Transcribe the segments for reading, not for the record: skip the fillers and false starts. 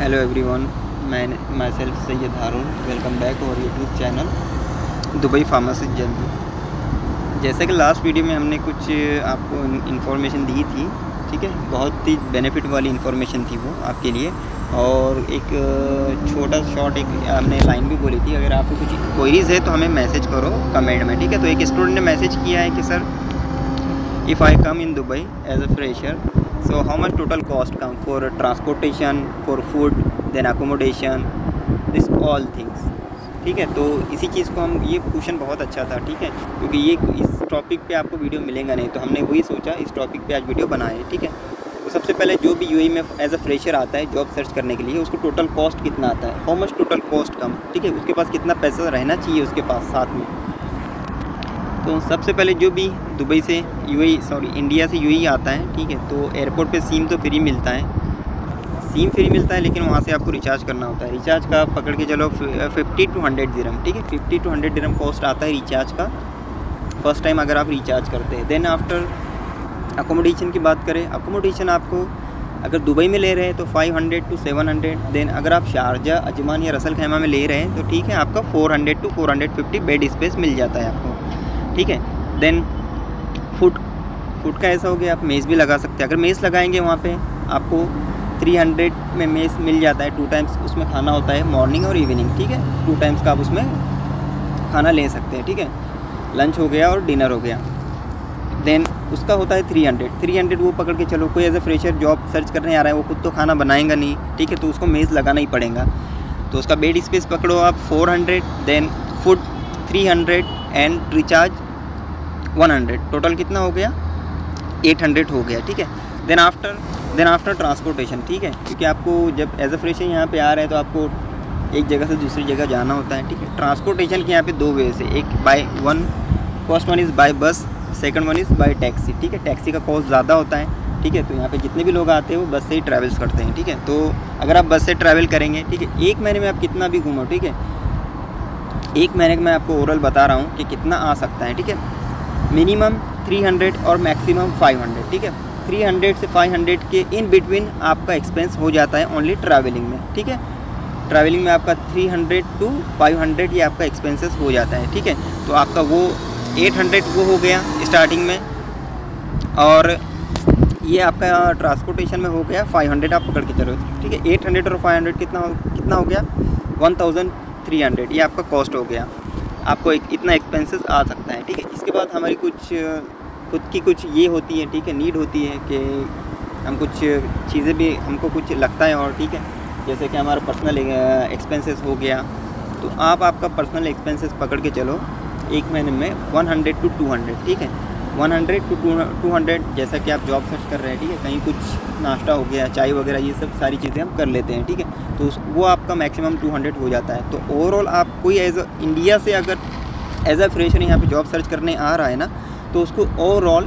Hello everyone, मैं myself Syed Haroon. Welcome back और YouTube channel Dubai pharmacist journey. जैसे कि लास्ट वीडियो में हमने कुछ आपको इन्फॉर्मेशन दी थी, ठीक है, बहुत ही बेनिफिट वाली इन्फॉर्मेशन थी वो आपके लिए। और एक छोटा शॉर्ट एक हमने लाइन भी बोली थी, अगर आपको कुछ क्वेरीज है तो हमें मैसेज करो कमेंट में, ठीक है। तो एक स्टूडेंट ने मैसेज किया है कि sir if I come in Dubai as a fresher, so how much total cost come for transportation, for food, then accommodation, this all things, ठीक है। तो इसी चीज़ को हम, ये क्वेश्चन बहुत अच्छा था, ठीक है, क्योंकि ये इस टॉपिक पे आपको वीडियो मिलेगा नहीं, तो हमने वही सोचा इस टॉपिक पे आज वीडियो बनाए, ठीक है। तो सबसे पहले जो भी यूएई में एज अ फ्रेशर आता है जॉब सर्च करने के लिए, उसको टोटल कॉस्ट कितना आता है, हाउ मच टोटल कॉस्ट कम, ठीक है, उसके पास कितना पैसा रहना चाहिए उसके पास साथ में। तो सबसे पहले जो भी दुबई से इंडिया से यूएई आता है, ठीक है, तो एयरपोर्ट पे सिम तो फ्री मिलता है, लेकिन वहाँ से आपको रिचार्ज करना होता है। रिचार्ज का पकड़ के चलो 50 to 100 दिरहम, ठीक है, 50 to 100 दिरहम कॉस्ट आता है रिचार्ज का फर्स्ट टाइम अगर आप रिचार्ज करते हैं। देन आफ्टर अकोमोडेशन की बात करें, अकोमोडेशन आपको अगर दुबई में ले रहे हैं तो 500 to 700। देन अगर आप शारजा, अजमान या रसल खैमा में ले रहे हैं तो ठीक है, आपका 400 to 450 बेड स्पेस मिल जाता है आपको, ठीक है। देन फूड का ऐसा हो गया, आप मेज़ भी लगा सकते हैं। अगर मेज़ लगाएंगे वहाँ पे आपको 300 में मेज़ मिल जाता है। 2 टाइम्स उसमें खाना होता है, मॉर्निंग और इवनिंग, ठीक है। 2 टाइम्स का आप उसमें खाना ले सकते हैं, ठीक है। लंच हो गया और डिनर हो गया। देन उसका होता है 300 वो पकड़ के चलो। कोई as a fresher job search करने आ रहा है, वो खुद तो खाना बनाएगा नहीं, ठीक है, तो उसको मेज़ लगाना ही पड़ेगा। तो उसका बेड स्पेस पकड़ो आप 400, then food 300 and recharge 100, total कितना हो गया 800 हो गया, ठीक है। देन आफ्टर ट्रांसपोर्टेशन, ठीक है, क्योंकि आपको जब एज अ फ्रेशर यहाँ पे आ रहे हैं तो आपको एक जगह से दूसरी जगह जाना होता है, ठीक है। ट्रांसपोर्टेशन के यहाँ पे 2 वे से, फर्स्ट वन इज़ बाय बस, second one is by taxi, ठीक है। टैक्सी का कॉस्ट ज़्यादा होता है, ठीक है, तो यहाँ पे जितने भी लोग आते हैं वो बस से ही ट्रैवल्स करते हैं, ठीक है। तो अगर आप बस से ट्रैवल करेंगे, ठीक है, 1 महीने में आप कितना भी घूमो, ठीक है, 1 महीने में मैं आपको ओवरऑल बता रहा हूँ कि कितना आ सकता है, ठीक है। मिनिमम 300 और मैक्सिमम 500, ठीक है। 300 से 500 के इन बिटवीन आपका एक्सपेंस हो जाता है ओनली ट्रैवलिंग में, ठीक है। ट्रैवलिंग में आपका 300 to 500 ये आपका एक्सपेंसेस हो जाता है, ठीक है। तो आपका वो 800 वो हो गया स्टार्टिंग में, और ये आपका ट्रांसपोर्टेशन में हो गया 500 आप पकड़ के चलो, ठीक है। 800 और 500 कितना हो गया 1300, ये आपका कॉस्ट हो गया। आपको इतना एक्सपेंसेस आ सकता है, ठीक है। इसके बाद हमारी कुछ खुद की कुछ ये होती है, ठीक है, नीड होती है कि हम कुछ चीज़ें भी हमको कुछ लगता है, और ठीक है, जैसे कि हमारा पर्सनल एक्सपेंसेस हो गया, तो आपका पर्सनल एक्सपेंसेस पकड़ के चलो 1 महीने में 100 to 200, ठीक है, 100 to 200। जैसा कि आप जॉब सर्च कर रहे हैं, ठीक है, कहीं कुछ नाश्ता हो गया, चाय वगैरह, ये सब सारी चीज़ें हम कर लेते हैं, ठीक है, तो वो आपका मैक्सिमम 200 हो जाता है। तो ओवरऑल आप कोई इंडिया से अगर एज अ फ्रेशर यहाँ पे जॉब सर्च करने आ रहा है ना, तो उसको ओवरऑल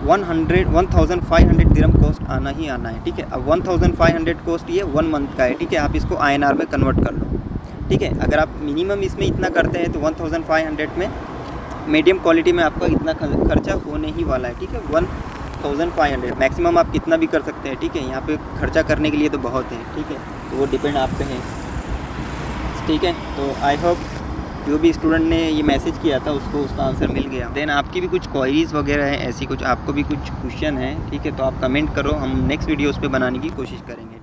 1500 दिरहम कॉस्ट आना ही आना है, ठीक है। अब 1500 कॉस्ट ये 1 मंथ का है, ठीक है, आप इसको INR में कन्वर्ट कर लो, ठीक है। अगर आप मिनिमम इसमें इतना करते हैं तो 1500 में मीडियम क्वालिटी में आपका इतना खर्चा होने ही वाला है, ठीक है। 1500 मैक्सिमम आप कितना भी कर सकते हैं, ठीक है। यहाँ पे खर्चा करने के लिए तो बहुत है, ठीक है, तो वो डिपेंड आप पे है, ठीक है। तो आई होप जो भी स्टूडेंट ने ये मैसेज किया था उसको उसका आंसर मिल गया। देन आपकी भी कुछ क्वेरीज वगैरह है, ऐसी कुछ आपको भी कुछ क्वेश्चन है, ठीक है, तो आप कमेंट करो, हम नेक्स्ट वीडियो उस पर बनाने की कोशिश करेंगे।